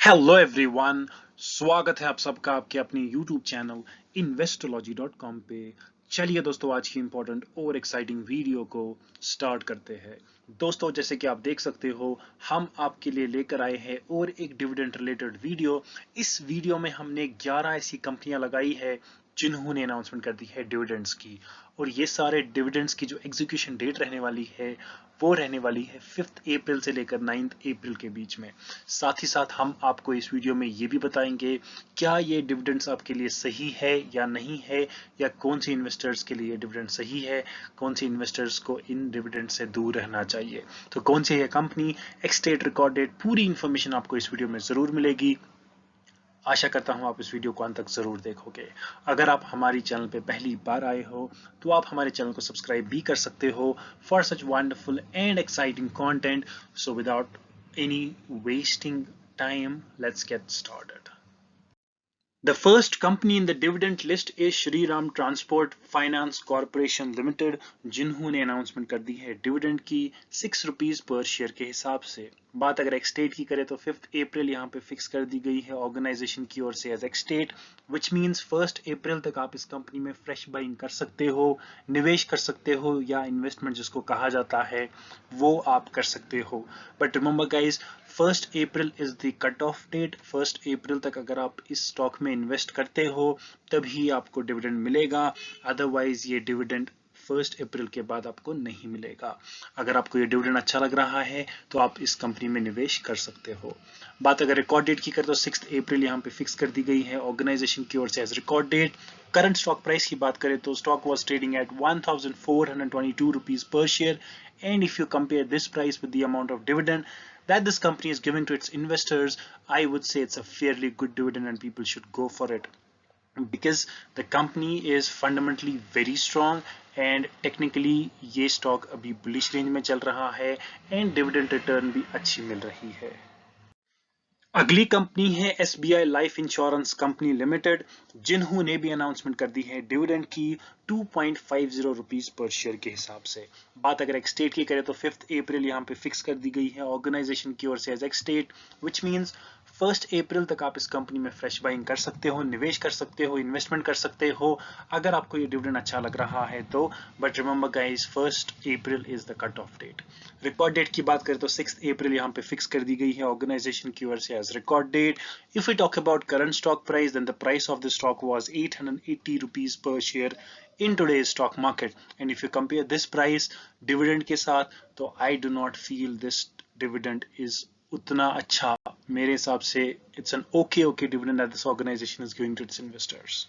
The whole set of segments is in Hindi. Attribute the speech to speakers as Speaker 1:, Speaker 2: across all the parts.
Speaker 1: Hello everyone. स्वागत है आप सबका आपके अपने यूट्यूब चैनल investorology.com पे। चलिए दोस्तों, आज की इंपॉर्टेंट और एक्साइटिंग वीडियो को स्टार्ट करते हैं। दोस्तों, जैसे कि आप देख सकते हो, हम आपके लिए लेकर आए हैं और एक डिविडेंड रिलेटेड वीडियो। इस वीडियो में हमने 11 ऐसी कंपनियां लगाई है जिन्होंने अनाउंसमेंट कर दी है डिविडेंड्स की, और ये सारे डिविडेंड्स की जो एग्जीक्यूशन डेट रहने वाली है वो रहने वाली है 5 अप्रैल से लेकर 9 अप्रैल के बीच में। साथ ही साथ हम आपको इस वीडियो में ये भी बताएंगे क्या ये डिविडेंड्स आपके लिए सही है या नहीं है, या कौन से इन्वेस्टर्स के लिए डिविडेंड सही है, कौन से इन्वेस्टर्स को इन डिविडेंड से दूर रहना चाहिए, तो कौन सी है कंपनी, एक्सटेट रिकॉर्ड डेट, पूरी इंफॉर्मेशन आपको इस वीडियो में जरूर मिलेगी। आशा करता हूं आप इस वीडियो को अंत तक जरूर देखोगे। अगर आप हमारी चैनल पे पहली बार आए हो तो आप हमारे चैनल को सब्सक्राइब भी कर सकते हो for such wonderful and exciting content. So without any wasting time, let's get started. The first company in the dividend list is Shriram Transport Finance Corporation Limited, जिन्होंने अनाउंसमेंट कर दी है डिविडेंड की 6 रुपीज पर शेयर के हिसाब से। बात अगर एक्सटेट की करें तो 5 अप्रैल यहाँ पे फिक्स कर दी गई है ऑर्गेनाइजेशन की ओर से एज एक्सटेट, विच मीन्स 1 अप्रैल तक आप इस कंपनी में फ्रेश बाइंग कर सकते हो, निवेश कर सकते हो, या इन्वेस्टमेंट जिसको कहा जाता है वो आप कर सकते हो। But remember guys, 1 April is the cut off date. 1 अप्रैल तक अगर आप इस स्टॉक में इन्वेस्ट करते हो तभी आपको डिविडेंड मिलेगा, अदरवाइज ये डिविडेंड 1 अप्रैल के बाद आपको नहीं मिलेगा। अगर आपको ये डिविडेंड अच्छा लग रहा है तो आप इस कंपनी में निवेश कर सकते हो। बात अगर रिकॉर्ड डेट की करें तो 6 अप्रैल यहाँ पे फिक्स कर दी गई है ऑर्गेनाइजेशन की ओर से as record date. Current stock price की बात करें तो stock was trading at 1422 rupees per share, and if you compare this price with the amount of dividend that this company is giving to its investors, I would say it's a fairly good dividend and people should go for it because the company is fundamentally very strong and technically ये स्टॉक अभी बुलिश रेंज में चल रहा है and dividend return भी अच्छी मिल रही है। अगली कंपनी है SBI life insurance company limited, जिन्होंने भी अनाउंसमेंट कर दी है डिविडेंड की 2.50 रुपीज पर शेयर के हिसाब से। बात अगर एक्सटेट की करें तो 5 अप्रैल यहाँ पे फिक्स कर दी गई है ऑर्गेनाइजेशन की ओर से एज एक्सटेट, विच मीन्स 1 अप्रैल तक आप इस कंपनी में फ्रेश बाइंग कर सकते हो, निवेश कर सकते हो, इन्वेस्टमेंट कर सकते हो अगर आपको ये डिविडेंड अच्छा लग रहा है तो। But remember guys, 1 April is the cut off date. Record date की बात करें तो 6 अप्रैल यहाँ पे फिक्स कर दी गई है ऑर्गेनाइजेशन की ओर से as record date. If we talk about current stock price, then the price of the stock was 880 rupees per share in today's stock market. And if you compare this price dividend के साथ, तो I do not feel this dividend is उतना अच्छा। मेरे हिसाब से it's an okay dividend that this organization is giving to its investors.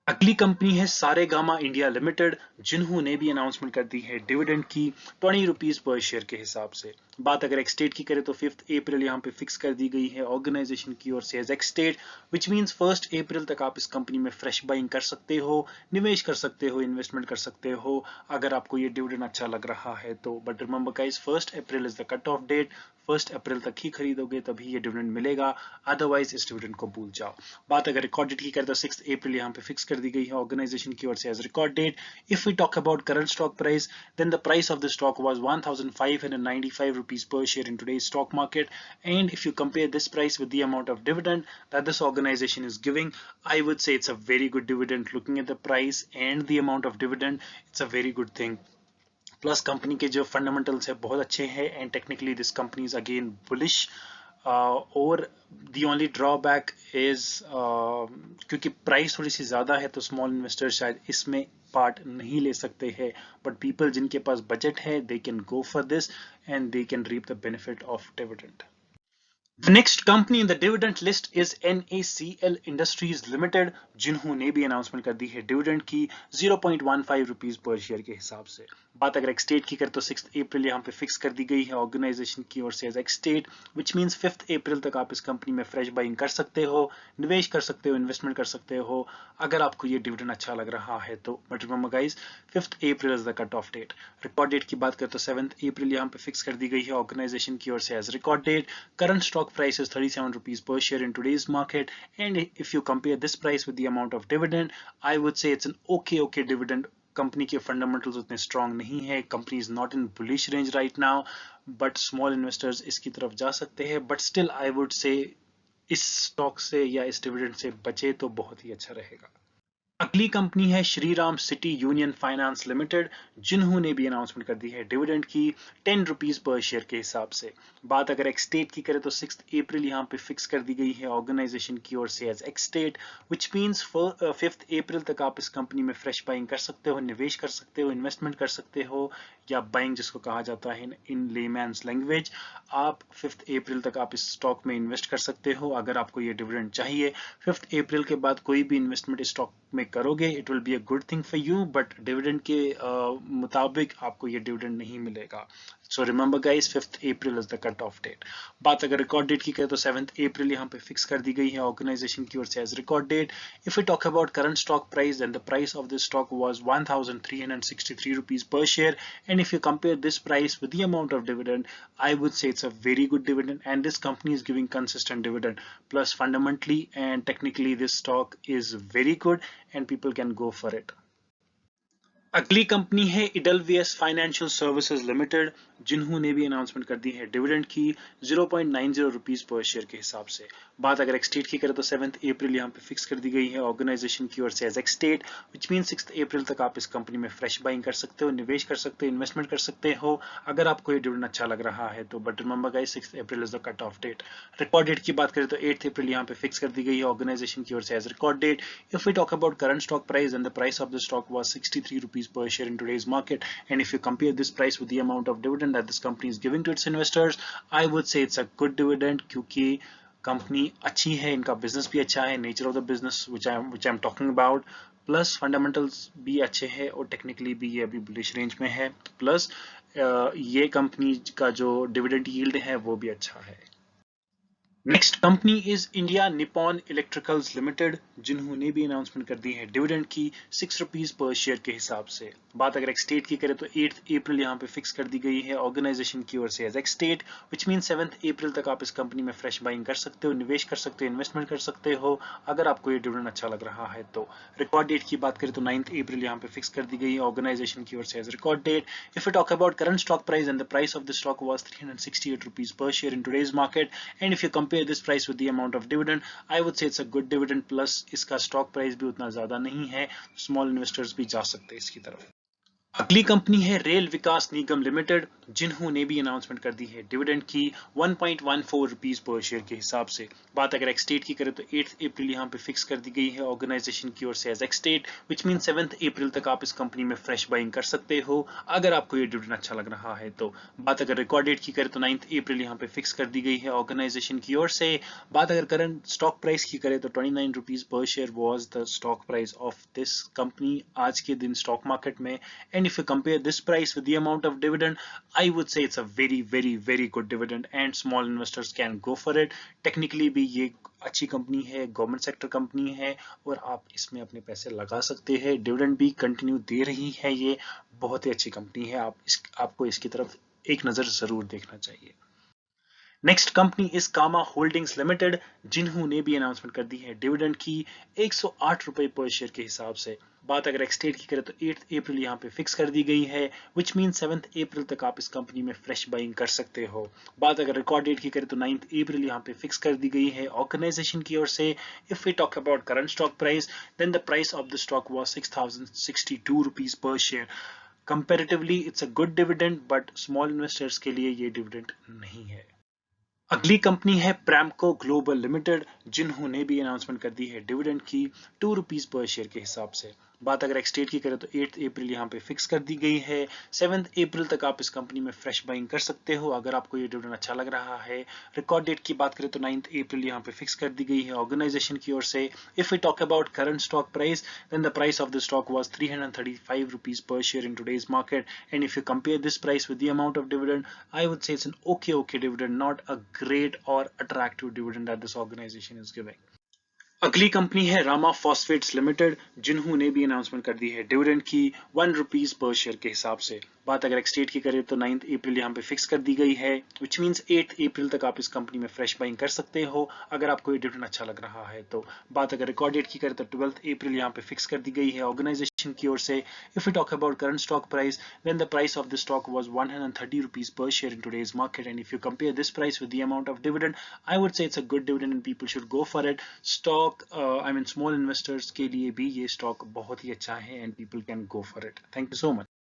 Speaker 1: अगली कंपनी है सारेगामा इंडिया लिमिटेड, जिन्होंने भी अनाउंसमेंट कर दी है डिविडेंड की 20 रुपीज पर शेयर के हिसाब से। बात अगर एक्सटेट की करें तो 5 अप्रैल यहाँ पे फिक्स कर दी गई है ऑर्गेनाइजेशन की ओर से एज एक्सटेट, विच मीन्स 1 अप्रैल तक आप इस कंपनी में फ्रेश बाइंग कर सकते हो, निवेश कर सकते हो, इन्वेस्टमेंट कर सकते हो अगर आपको ये डिविडेंड अच्छा लग रहा है तो। But remember guys, 1 April is the cut off date. 1 अप्रैल तक ही खरीदोगे तभी ये डिविडेंड मिलेगा, अदरवाइज इस डिविडेंड को भूल जाओ। बात अगर रिकॉर्ड डेट की करें तो 6 अप्रैल यहाँ पे फिक्स कर दी गई है ऑर्गेनाइजेशन की ओर से as record date. If we talk about current stock price, then the price of the stock was 1595 rupees per share in today's stock market, and if you compare this price with the amount of dividend that this organization is giving, I would say it's a very good dividend. Looking at the price and the amount of dividend, it's a very good thing. Plus company के जो फंडामेंटल्स है बहुत अच्छे हैं and technically this company is again bullish. और दी ओनली ड्रॉबैक इज क्योंकि प्राइस थोड़ी सी ज़्यादा है तो स्मॉल इन्वेस्टर शायद इसमें पार्ट नहीं ले सकते हैं, बट पीपल जिनके पास बजट है they can go for this and they can reap the benefit of dividend. The next company in the dividend list is NACL Industries Limited, जिन्होंने भी अनाउंसमेंट कर दी है डिविडेंड की 0.15 रुपीज पर शेयर के हिसाब से। बात अगर एक्सटेट की करें तो 6 अप्रैल यहाँ पे फिक्स कर दी गई है ऑर्गेनाइजेशन की ओर से एज एक्सटेट, विच मीन्स 5 अप्रैल तक आप इस कंपनी में फ्रेश बाइंग कर सकते हो, निवेश कर सकते हो, इन्वेस्टमेंट कर सकते हो अगर आपको ये डिविडेंड अच्छा लग रहा है तो। But remember guys, 5 April is the cut off date. Record date की बात करें तो 7 अप्रैल यहाँ पे फिक्स कर दी गई है ऑर्गेनाइजेशन की ओर से as record date. Current stock price is 37 rupees per share in today's market, and if you compare this price with the amount of dividend, I would say it's an okay dividend. Company के फंडामेंटल्स उतने स्ट्रांग नहीं है, company is not in bullish range right now, but small investors इसकी तरफ जा सकते हैं, but still I would say इस स्टॉक से या इस डिविडेंड से बचे तो बहुत ही अच्छा रहेगा। अगली कंपनी है Shriram city union finance limited, जिन्होंने भी अनाउंसमेंट कर दी है डिविडेंड की 10 रुपीज पर शेयर के हिसाब से। बात अगर एक्स डेट की करें तो 6 अप्रैल यहाँ पे फिक्स कर दी गई है ऑर्गेनाइजेशन की ओर से as ex date, which means 5 अप्रैल तक आप इस कंपनी में फ्रेश बाइंग कर सकते हो, निवेश कर सकते हो, इन्वेस्टमेंट कर सकते हो, या बाइंग जिसको कहा जाता है इन लेमैन्स लैंग्वेज। आप 5 अप्रैल तक आप इस स्टॉक में इन्वेस्ट कर सकते हो अगर आपको ये डिविडेंड चाहिए। 5 अप्रैल के बाद कोई भी इन्वेस्टमेंट इस स्टॉक में करोगे it will be a good thing for you, but dividend के मुताबिक आपको ये डिविडेंड नहीं मिलेगा। So remember guys, 5 April is the cut off date. बात अगर रिकॉर्ड डेट की करें तो 7 अप्रैल यहाँ पे फिक्स कर दी गई है ऑर्गेनाइजेशन की ओर से as record date. If we talk about current stock price, then the price of this stock was 1363 rupees per share, and if you compare this price with the amount of dividend, I would say it's a very good dividend, and this company is giving consistent dividend. Plus fundamentally and technically this stock is very good and people can go for it. अगली कंपनी है इडलवीएस फाइनेंशियल सर्विसेज लिमिटेड, जिन्होंने भी अनाउंसमेंट कर दी है डिविडेंड की 0.90 रुपीज पर शेयर के हिसाब से। बात अगर एक्स डेट की करें तो 7 अप्रैल यहाँ पे फिक्स कर दी गई है ऑर्गेनाइजेशन की ओर से as ex date, which mean 6 अप्रैल तक आप इस कंपनी में फ्रेश बाइंग कर सकते हो, निवेश कर सकते हो, इन्वेस्टमेंट कर सकते हो अगर आपको ये डिविडेंड अच्छा लग रहा है तो। But remember guys, 6 April is the cut off date. Record date की बात करें तो 8 अप्रैल यहाँ पे फिक्स कर दी गई है ऑर्गेनाइजेशन की ओर से as record date. If we talk about current stock price, and the price of the stock was 63 rupees per share in today's market, and if you compare this price with the amount of dividend that this company is giving to its investors, I would say it's a good dividend, क्योंकि कंपनी अच्छी है, इनका बिजनेस भी अच्छा है, nature of the business which I am talking about, plus fundamentals भी अच्छे हैं और टेक्निकली भी ये अभी बुलिश रेंज में है, प्लस ये कंपनी का जो डिविडेंड यील्ड है वो भी अच्छा है। Next company is India Nippon electricals limited, जिन्होंने भी अनाउंसमेंट कर दी है डिविडेंड की 6 रुपीज पर शेयर के हिसाब से। बात अगर एक्स डेट की करें तो 8 अप्रैल यहाँ पे फिक्स कर दी गई है ऑर्गेनाइजेशन की ओर से as ex date, which mean 7 अप्रैल तक आप इस कंपनी में फ्रेश बाइंग कर सकते हो, निवेश कर सकते हो, इन्वेस्टमेंट कर सकते हो अगर आपको ये डिविडेंड अच्छा लग रहा है तो। रिकॉर्ड डेट की बात करें तो 9 अप्रैल यहाँ पे फिक्स कर दी गई है ऑर्गेनाइजेशन की ओर से as record date. If you talk about current stock price, and the price of the stock was 368 rupees per share in today's market, and if you compare this price with the amount of dividend, I would say it's a good dividend, plus इसका स्टॉक प्राइस भी उतना ज्यादा नहीं है, स्मॉल इन्वेस्टर्स भी जा सकते हैं इसकी तरफ। अगली कंपनी है रेल विकास निगम लिमिटेड, जिन्होंने भी अनाउंसमेंट कर दी है डिविडेंड की 1.14 रुपीज पर शेयर के हिसाब से। बात अगर एक्स डेट की करें तो 8 अप्रैल यहाँ पे फिक्स कर दी गई है ऑर्गेनाइजेशन की ओर से as ex date, which mean 7 अप्रैल तक आप इस कंपनी में फ्रेश बाइंग कर सकते हो अगर आपको ये डिविडेंड अच्छा लग रहा है तो। बात अगर रिकॉर्ड डेट की करें तो 9 अप्रैल यहाँ पे फिक्स कर दी गई है ऑर्गेनाइजेशन की ओर से। बात अगर करंट स्टॉक प्राइस की करें तो 29 rupees per share was the stock price of this company आज के दिन स्टॉक मार्केट में। And if you compare this price with the amount of dividend, I would say it's a very good dividend and small investors can go for it. Technically भी ये अच्छी कंपनी है, गवर्नमेंट सेक्टर कंपनी है और आप इसमें अपने पैसे लगा सकते हैं, डिविडेंड भी कंटिन्यू दे रही है, ये बहुत ही अच्छी कंपनी है। आपको इसकी तरफ एक नज़र जरूर देखना चाहिए। Next company is Kama holdings limited, जिन्होंने भी अनाउंसमेंट कर दी है डिविडेंड की 108 रुपए पर शेयर के हिसाब से। बात अगर एक्स डेट की करें तो 8 अप्रैल यहाँ पे फिक्स कर दी गई है, विच मीन 7 अप्रैल तक आप इस कंपनी में फ्रेश बाइंग कर सकते हो। बात अगर रिकॉर्ड डेट की करें तो 9 अप्रैल यहाँ पे फिक्स कर दी गई है ऑर्गेनाइजेशन की ओर से। If we talk about current stock price, then the price of the stock was 6062 rupees per share. Comparatively it's a good dividend, but small investors के लिए ये डिविडेंड नहीं है। अगली कंपनी है प्रैमको ग्लोबल लिमिटेड, जिन्होंने भी अनाउंसमेंट कर दी है डिविडेंड की 2 रुपीज पर शेयर के हिसाब से। बात अगर एक्स डेट की करें तो 8 अप्रैल यहाँ पे फिक्स कर दी गई है, 7 अप्रैल तक आप इस कंपनी में फ्रेश बाइंग कर सकते हो अगर आपको ये डिविडेंड अच्छा लग रहा है। रिकॉर्ड डेट की बात करें तो 9 अप्रैल यहाँ पे फिक्स कर दी गई है ऑर्गेनाइजेशन की ओर से। If we talk about current stock price, then the price of the stock was 335 rupees per share in today's market, and if you compare this price with the amount of dividend, I would say it's an okay dividend, not a great or attractive dividend that this organization is giving. अगली कंपनी है रामा फॉस्फेट्स लिमिटेड, जिन्होंने भी अनाउंसमेंट कर दी है डिविडेंड की 1 रुपीज पर शेयर के हिसाब से। बात अगर एक्स डेट की करें तो 9 अप्रैल यहाँ पे फिक्स कर दी गई है, विच मीन्स 8 अप्रैल तक आप इस कंपनी में फ्रेश बाइंग कर सकते हो अगर आपको ये डिविडेंड अच्छा लग रहा है तो। बात अगर रिकॉर्ड डेट की करें तो 12 अप्रैल यहाँ पे फिक्स कर दी गई है ऑर्गेनाइजेशन session की ओर से. If we talk about current stock price, then the price of the stock was 130 rupees per share in today's market, and if you compare this price with the amount of dividend, I would say it's a good dividend and people should go for it. Stock, I mean small investors के लिए भी ये stock बहुत ही अच्छा है and people can go for it. Thank you so much.